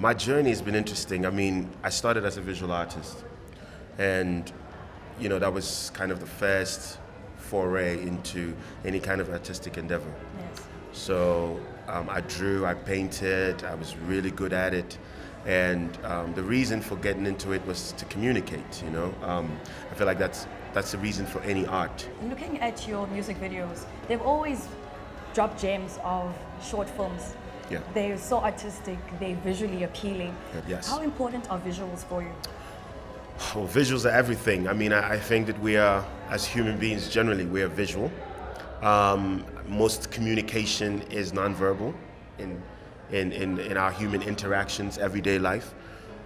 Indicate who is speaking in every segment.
Speaker 1: My journey has been interesting. I mean, I started as a visual artist, and that was kind of the first foray into any kind of artistic endeavor.
Speaker 2: Yes.
Speaker 1: So I drew, I painted, I was really good at it, and the reason for getting into it was to communicate. I feel like that's the reason for any art.
Speaker 2: Looking at your music videos, they've always dropped gems of short films.
Speaker 1: Yeah.
Speaker 2: They're so artistic, they're visually appealing.
Speaker 1: Yes.
Speaker 2: How important are visuals for you?
Speaker 1: Well, visuals are everything. I mean, I think that we are, as human beings generally, we are visual. Most communication is nonverbal in our human interactions, everyday life.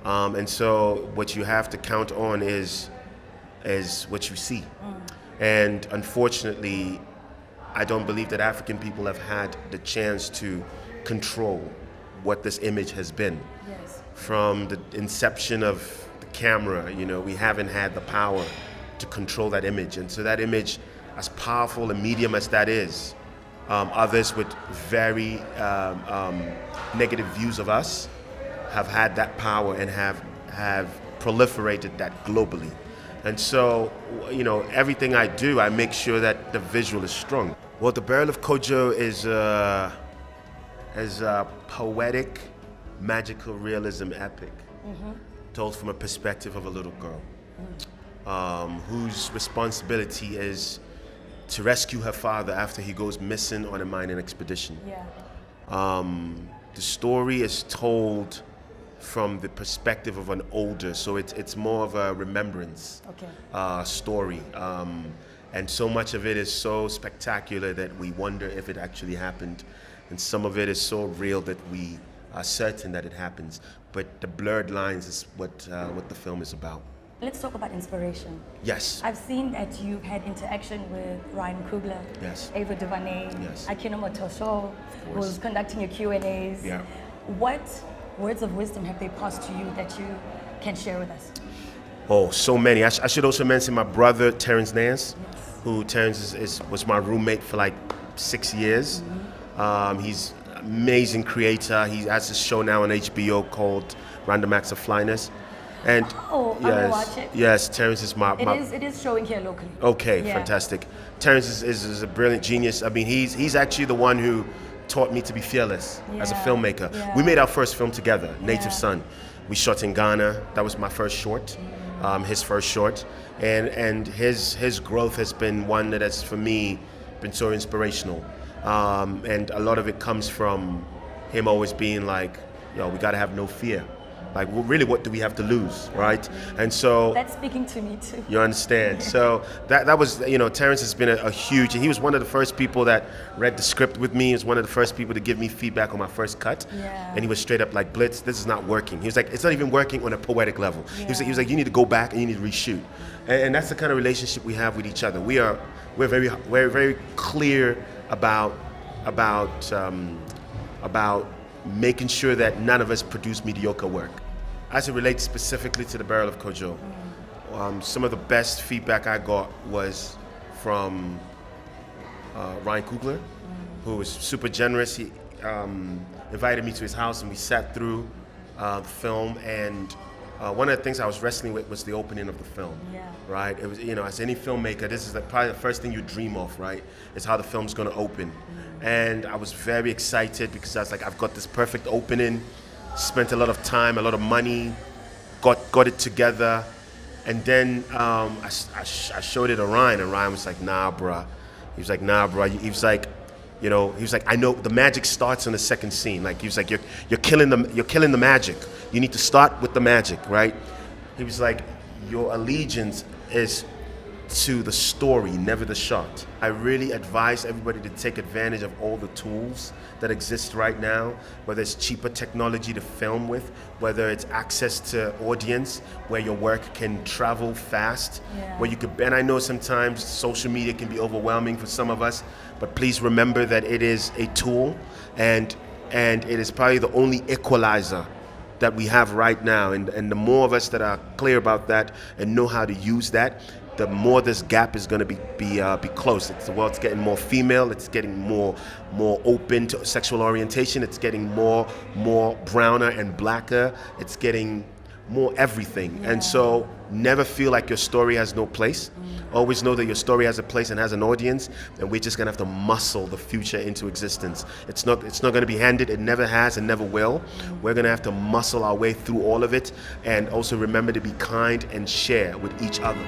Speaker 1: And so what you have to count on is what you see. And unfortunately, I don't believe that African people have had the chance to control what this image has been.
Speaker 2: Yes.
Speaker 1: From the inception of the camera, we haven't had the power to control that image. And so that image, as powerful a medium as that is, others with very negative views of us have had that power and have proliferated that globally. And so, everything I do, I make sure that the visual is strong. Well, the Burial of Kojo is a poetic, magical realism epic, told from a perspective of a little girl, whose responsibility is to rescue her father after he goes missing on a mining expedition.
Speaker 2: Yeah.
Speaker 1: The story is told from the perspective of an older, so it's more of a remembrance story. And so much of it is so spectacular that we wonder if it actually happened. And some of it is so real that we are certain that it happens. But the blurred lines is what the film is about.
Speaker 2: Let's talk about inspiration.
Speaker 1: Yes.
Speaker 2: I've seen that you've had interaction with Ryan Coogler,
Speaker 1: Yes.
Speaker 2: Ava DuVernay,
Speaker 1: Yes.
Speaker 2: Akino Motosho, who's conducting your Q&As.
Speaker 1: Yeah.
Speaker 2: What words of wisdom have they passed to you that you can share with us?
Speaker 1: Oh, so many. I should also mention my brother, Terrence Nance, who Terrence was my roommate for like 6 years. He's an amazing creator. He has a show now on HBO called Random Acts of Flyness. And
Speaker 2: I'm gonna watch it.
Speaker 1: Yes, Terrence is my
Speaker 2: It is showing here locally.
Speaker 1: Okay,
Speaker 2: Yeah.
Speaker 1: fantastic. Terrence is a brilliant genius. I mean, he's actually the one who taught me to be fearless as a
Speaker 2: Yeah,
Speaker 1: filmmaker.
Speaker 2: yeah.
Speaker 1: We made our first film together, Native
Speaker 2: Yeah.
Speaker 1: Son. We shot in Ghana. That was my first short, his first short. And his growth has been one that has, for me, been so inspirational. And a lot of it comes from him always being like, we gotta have no fear. Like, well, really, what do we have to lose, right? And so
Speaker 2: That's speaking to me too.
Speaker 1: you understand. So that was, Terrence has been a huge, he was one of the first people that read the script with me. He was one of the first people to give me feedback on my first cut.
Speaker 2: Yeah.
Speaker 1: And he was straight up like, Blitz, this is not working. He was like, it's not even working on a poetic level. He was like, you need to go back and you need to reshoot. And that's the kind of relationship we have with each other. We're very clear about making sure that none of us produce mediocre work. As it relates specifically to the Burial of Kojo, some of the best feedback I got was from Ryan Coogler, who was super generous. He invited me to his house and we sat through the film, and one of the things I was wrestling with was the opening of the film.
Speaker 2: Yeah.
Speaker 1: Right? It was, as any filmmaker, this is probably the first thing you dream of, right? Is how the film's gonna open. And I was very excited because I was like, I've got this perfect opening, spent a lot of time, a lot of money, got it together. And then I showed it to Ryan, and Ryan was like, nah, bruh. He was like, nah, bruh. He was like, I know the magic starts in the second scene. Like, he was like, you're killing the magic. You need to start with the magic, right? He was like, your allegiance is to the story, never the shot. I really advise everybody to take advantage of all the tools that exist right now, whether it's cheaper technology to film with, whether it's access to audience where your work can travel fast, where you could, and I know sometimes social media can be overwhelming for some of us, but please remember that it is a tool, and it is probably the only equalizer that we have right now, and the more of us that are clear about that and know how to use that, the more this gap is going to be closed. The world's getting more female. It's getting more open to sexual orientation. It's getting more browner and blacker. It's getting more everything. And so never feel like your story has no place. Always know that your story has a place and has an audience, and we're just gonna have to muscle the future into existence. It's not gonna be handed. It never has and never will. We're gonna have to muscle our way through all of it, and also remember to be kind and share with each other.